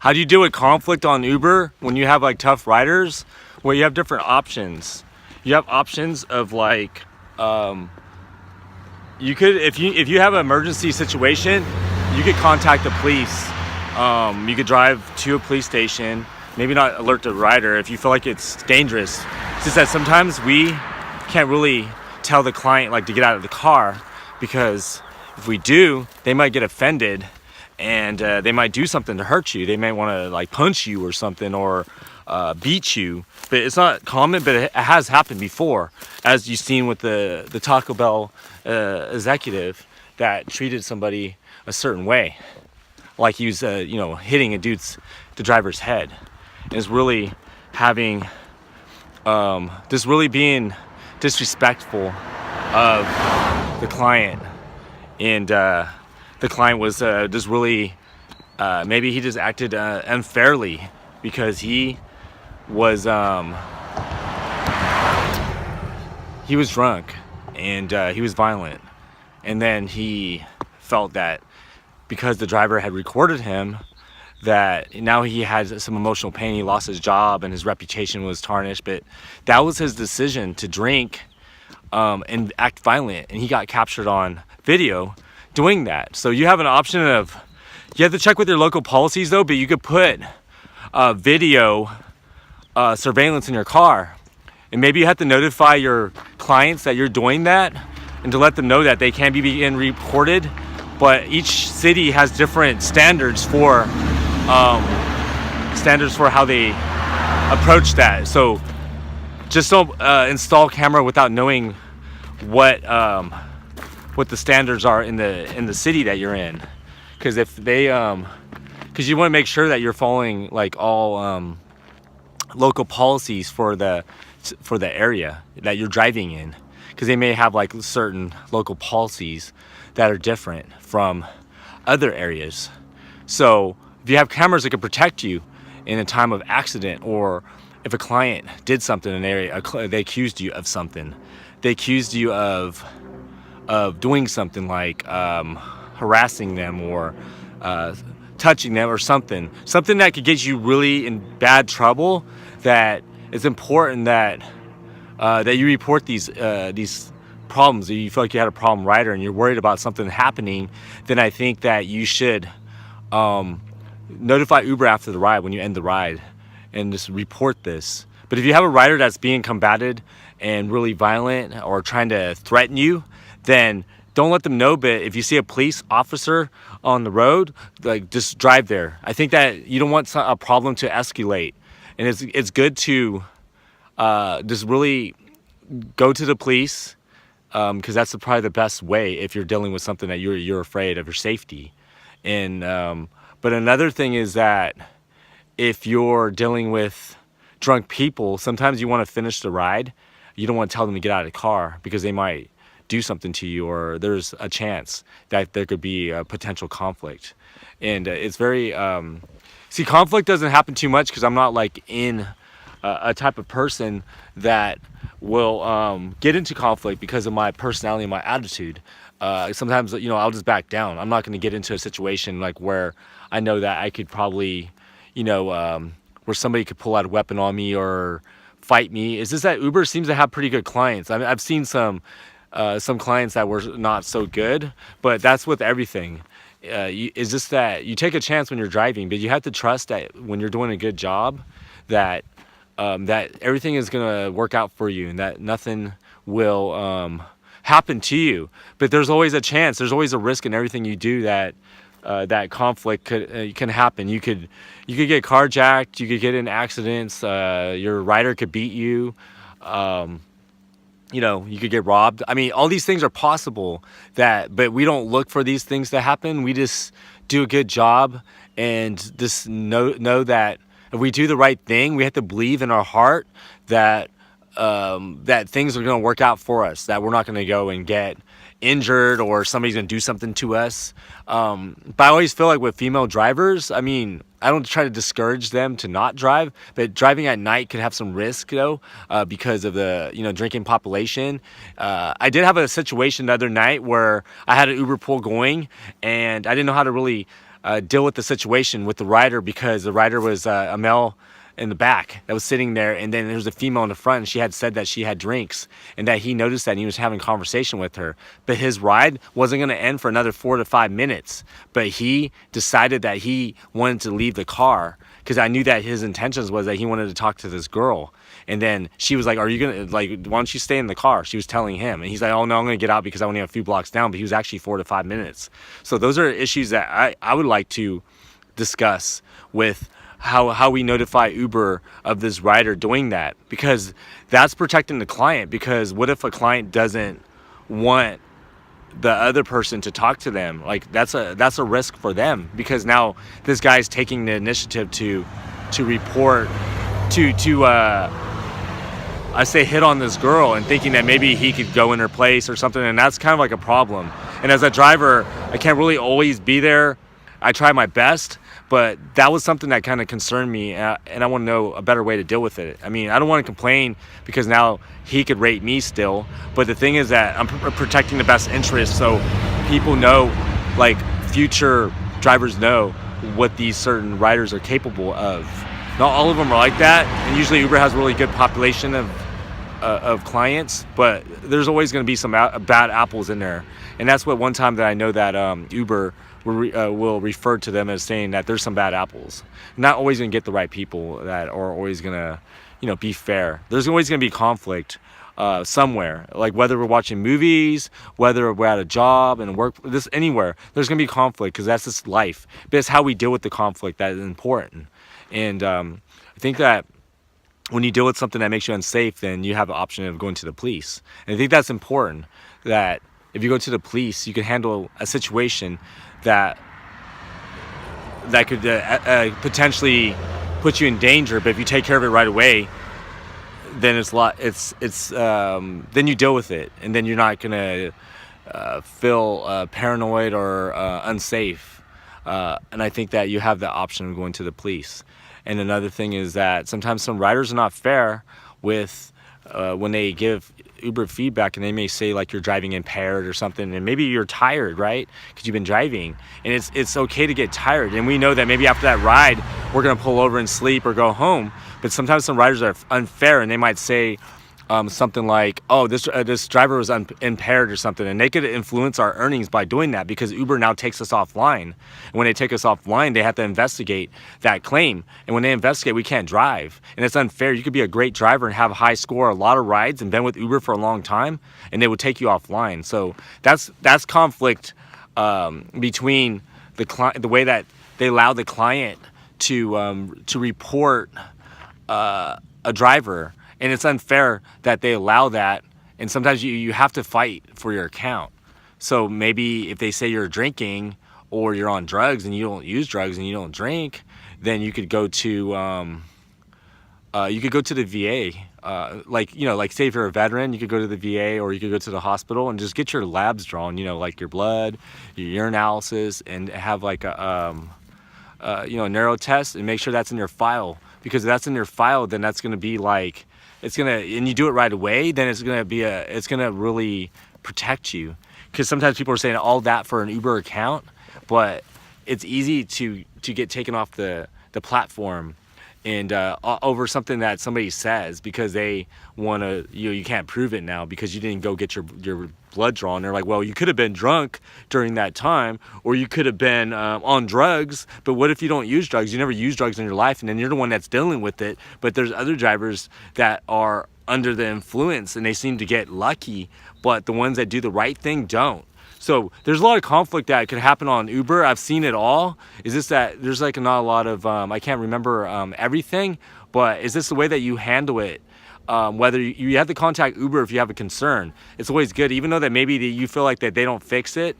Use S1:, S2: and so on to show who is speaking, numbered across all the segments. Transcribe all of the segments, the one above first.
S1: How do you deal with conflict on Uber when you have like tough riders? Well, you have different options. You have options of like, you could, if you have an emergency situation, you could contact the police. You could drive to a police station, maybe not alert the rider if you feel like it's dangerous. It's just that sometimes we can't really tell the client like to get out of the car, because if we do, they might get offended and they might do something to hurt you. They may want to like punch you or something, or beat you. But it's not common, but it has happened before, as you've seen with the Taco Bell executive that treated somebody a certain way, like he was hitting the driver's head. And it's really having this really being disrespectful of the client. And the client was just really maybe he just acted unfairly, because he was drunk and he was violent. And then he felt that because the driver had recorded him, that now he had some emotional pain. He lost his job and his reputation was tarnished. But that was his decision to drink and act violent, and he got captured on video doing that. So you have an option of, you have to check with your local policies though, but you could put video surveillance in your car, and maybe you have to notify your clients that you're doing that, and to let them know that they can be being reported. But each city has different standards for how they approach that. So just don't install camera without knowing what the standards are in the city that you're in, because if they because you want to make sure that you're following like all local policies for the area that you're driving in, because they may have like certain local policies that are different from other areas. So if you have cameras that can protect you in a time of accident, or if a client did something in an area, they accused you of something, they accused you of doing something like harassing them or touching them, or something that could get you really in bad trouble, that it's important that you report these problems. If you feel like you had a problem rider and you're worried about something happening, then I think that you should notify Uber after the ride, when you end the ride, and just report this. But if you have a rider that's being combated and really violent or trying to threaten you, then don't let them know. But if you see a police officer on the road, like, just drive there. I think that you don't want a problem to escalate, and it's good to just really go to the police, because that's probably the best way if you're dealing with something that you're afraid of your safety. And but another thing is that if you're dealing with drunk people, sometimes you want to finish the ride. You don't want to tell them to get out of the car, because they might do something to you, or there's a chance that there could be a potential conflict. And it's very see, conflict doesn't happen too much, because I'm not like in a type of person that will get into conflict because of my personality and my attitude. Sometimes, I'll just back down. I'm not going to get into a situation like where I know that I could probably, where somebody could pull out a weapon on me or fight me. It's just that Uber seems to have pretty good clients. I mean, I've seen some clients that were not so good, but that's with everything. It's just that you take a chance when you're driving, but you have to trust that when you're doing a good job, that that everything is gonna work out for you, and that nothing will happen to you. But there's always a chance. There's always a risk in everything you do that that conflict can happen. You could get carjacked. You could get in accidents. Your rider could beat you. You could get robbed. I mean, all these things are possible, but we don't look for these things to happen. We just do a good job, and just know that if we do the right thing, we have to believe in our heart that that things are going to work out for us, that we're not going to go and get injured or somebody's going to do something to us. But I always feel like with female drivers, I mean, I don't try to discourage them to not drive, but driving at night could have some risk, though, because of the drinking population. I did have a situation the other night where I had an Uber pool going, and I didn't know how to really deal with the situation with the rider, because the rider was a male in the back that was sitting there, and then there was a female in the front, and she had said that she had drinks, and that he noticed that, and he was having a conversation with her. But his ride wasn't going to end for another 4 to 5 minutes, but he decided that he wanted to leave the car, because I knew that his intentions was that he wanted to talk to this girl. And then she was like, are you gonna, like, why don't you stay in the car? She was telling him, and he's like, oh no, I'm gonna get out because I only have a few blocks down. But he was actually 4 to 5 minutes. So those are issues that I would like to discuss with how we notify Uber of this rider doing that, because that's protecting the client. Because what if a client doesn't want the other person to talk to them? Like, that's a risk for them, because now this guy's taking the initiative to report, to I say hit on this girl, and thinking that maybe he could go in her place or something. And that's kind of like a problem. And as a driver, I can't really always be there. I try my best, but that was something that kind of concerned me, and I want to know a better way to deal with it. I mean, I don't want to complain, because now he could rate me still, but the thing is that I'm protecting the best interest, so people know, like, future drivers know what these certain riders are capable of. Not all of them are like that, and usually Uber has a really good population of clients, but there's always going to be some bad apples in there. And that's what one time that I know that Uber will refer to them as saying that there's some bad apples. Not always going to get the right people that are always going to, be fair. There's always going to be conflict somewhere, like whether we're watching movies, whether we're at a job and work, anywhere, there's going to be conflict, because that's just life. But it's how we deal with the conflict that is important. And I think that when you deal with something that makes you unsafe, then you have the option of going to the police. And I think that's important, that if you go to the police, you can handle a situation that could potentially put you in danger. But if you take care of it right away, then then you deal with it, and then you're not gonna feel paranoid or unsafe. And I think that you have the option of going to the police. And another thing is that sometimes some riders are not fair with when they give Uber feedback, and they may say, like, you're driving impaired or something, and maybe you're tired, right? Because you've been driving, and it's okay to get tired. And we know that maybe after that ride, we're gonna pull over and sleep or go home. But sometimes some riders are unfair, and they might say something like, oh, this driver was impaired or something, and they could influence our earnings by doing that, because Uber now takes us offline. And when they take us offline, they have to investigate that claim, and when they investigate, we can't drive, and it's unfair. You could be a great driver and have a high score, a lot of rides, and been with Uber for a long time, and they would take you offline. So that's conflict between the way that they allow the client to report a driver. And it's unfair that they allow that, and sometimes you have to fight for your account. So maybe if they say you're drinking or you're on drugs and you don't use drugs and you don't drink, then you could go to the VA. Like say if you're a veteran, you could go to the VA, or you could go to the hospital and just get your labs drawn. Like your blood, your urinalysis, and have like a neuro test, and make sure that's in your file. Because if that's in your file, then that's going to be like, and you do it right away, then it's gonna really protect you. Because sometimes people are saying all that for an Uber account, but it's easy to get taken off the platform and over something that somebody says, because they want to, you can't prove it now because you didn't go get your blood drawn. They're like, well, you could have been drunk during that time, or you could have been on drugs. But what if you don't use drugs? You never use drugs in your life, and then you're the one that's dealing with it. But there's other drivers that are under the influence, and they seem to get lucky, but the ones that do the right thing don't. So there's a lot of conflict that could happen on Uber. I've seen it all. Is this that there's like not a lot of, I can't remember everything, but is this the way that you handle it? Whether you have to contact Uber if you have a concern. It's always good, even though that maybe you feel like that they don't fix it.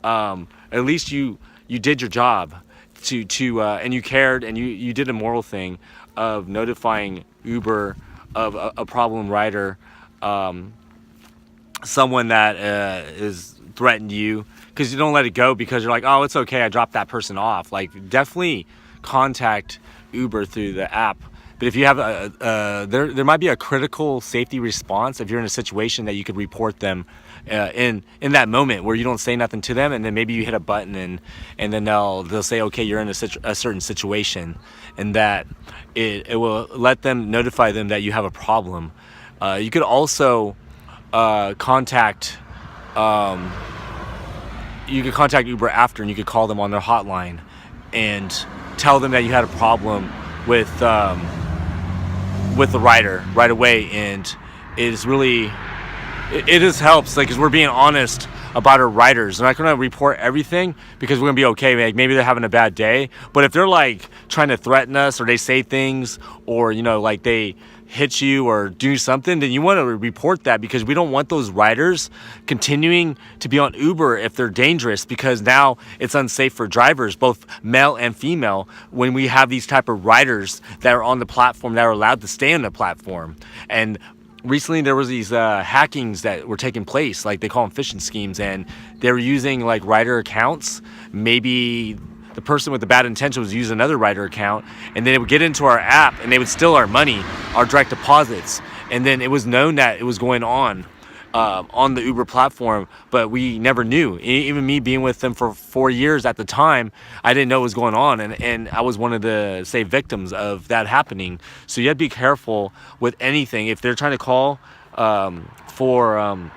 S1: At least you did your job and you cared, and you did a moral thing of notifying Uber of a problem rider, someone that is threatened you, because you don't let it go because you're like, oh, it's okay, I dropped that person off. Like, definitely contact Uber through the app But if you have there might be a critical safety response if you're in a situation that you could report them in that moment where you don't say nothing to them, and then maybe you hit a button and then they'll say, okay, you're in a certain situation, and that it will let them notify them that you have a problem. You could also contact Uber after, and you could call them on their hotline and tell them that you had a problem with the rider right away. And it just helps, like, because we're being honest about our riders. They're not going to report everything because we're going to be okay. Like, maybe they're having a bad day, but if they're like trying to threaten us, or they say things, or like they hit you or do something, then you want to report that, because we don't want those riders continuing to be on Uber if they're dangerous, because now it's unsafe for drivers, both male and female, when we have these type of riders that are on the platform, that are allowed to stay on the platform. And recently there was these hackings that were taking place, like they call them phishing schemes, and they were using like rider accounts. Maybe the person with the bad intention was using another rider account, and then they would get into our app and they would steal our money, our direct deposits. And then it was known that it was going on the Uber platform, but we never knew. Even me being with them for 4 years at the time, I didn't know what was going on, and I was one of the, say, victims of that happening. So you have to be careful with anything. If they're trying to call for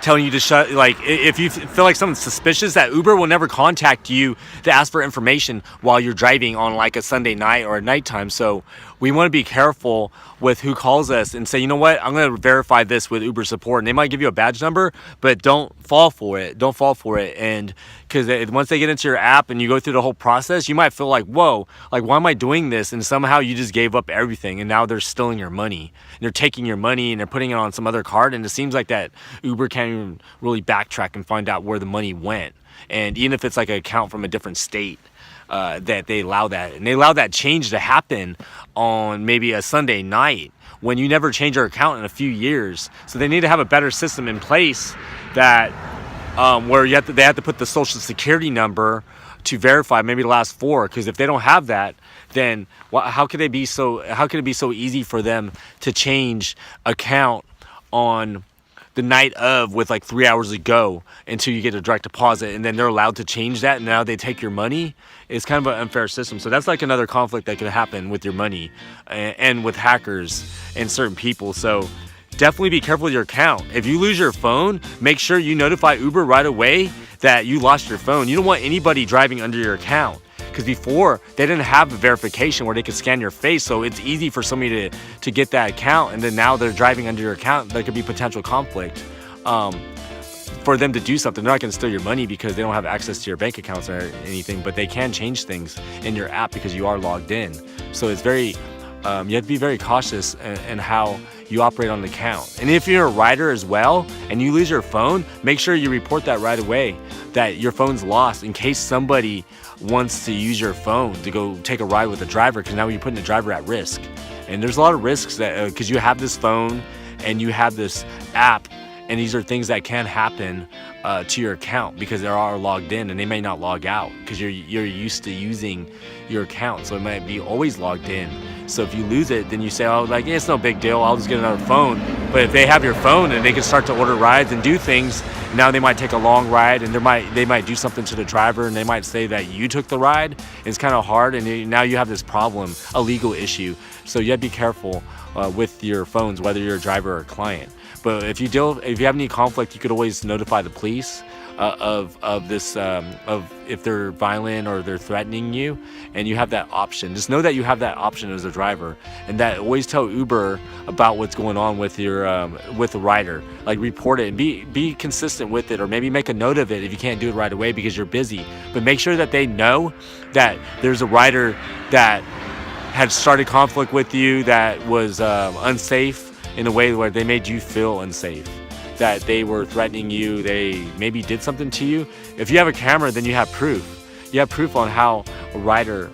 S1: telling you to shut, like, if you feel like something's suspicious, that Uber will never contact you to ask for information while you're driving on like a Sunday night or at nighttime. So we want to be careful with who calls us and say, you know what, I'm going to verify this with Uber support, and they might give you a badge number, but don't fall for it. And because once they get into your app and you go through the whole process, you might feel like, whoa, like, why am I doing this? And somehow you just gave up everything, and now they're stealing your money, and they're taking your money and they're putting it on some other card. And it seems like that Uber can't even really backtrack and find out where the money went. And even if it's like an account from a different state, that they allow that, and they allow that change to happen on maybe a Sunday night when you never change your account in a few years. So they need to have a better system in place that where they have to put the social security number to verify maybe the last four, because if they don't have that, then how could it be so easy for them to change account on the night of, with like 3 hours to go until you get a direct deposit, and then they're allowed to change that, and now they take your money? It's kind of an unfair system. So that's like another conflict that could happen with your money and with hackers and certain people. So definitely be careful with your account. If you lose your phone, make sure you notify Uber right away that you lost your phone. You don't want anybody driving under your account, because before they didn't have a verification where they could scan your face, so it's easy for somebody to get that account, and then now they're driving under your account. There could be potential conflict for them to do something. They're not going to steal your money because they don't have access to your bank accounts or anything, but they can change things in your app because you are logged in. So it's very you have to be very cautious in how you operate on the account. And if you're a rider as well and you lose your phone, make sure you report that right away, that your phone's lost, in case somebody wants to use your phone to go take a ride with a driver, because now you're putting the driver at risk. And there's a lot of risks that because you have this phone and you have this app, and these are things that can happen to your account because they are logged in, and they may not log out because you're used to using your account, so it might be always logged in. So if you lose it, then you say, oh, like, yeah, it's no big deal, I'll just get another phone. But if they have your phone and they can start to order rides and do things, now they might take a long ride, and they might do something to the driver, and they might say that you took the ride. It's kind of hard, and now you have this problem, a legal issue. So you have to be careful with your phones, whether you're a driver or a client. But if you have any conflict, you could always notify the police of if they're violent or they're threatening you, and you have that option. Just know that you have that option as a driver, and that always tell Uber about what's going on with your with the rider. Like, report it and be consistent with it, or maybe make a note of it if you can't do it right away because you're busy. But make sure that they know that there's a rider that had started conflict with you that was unsafe in a way where they made you feel unsafe, that they were threatening you, they maybe did something to you. If you have a camera, then you have proof. You have proof on how a rider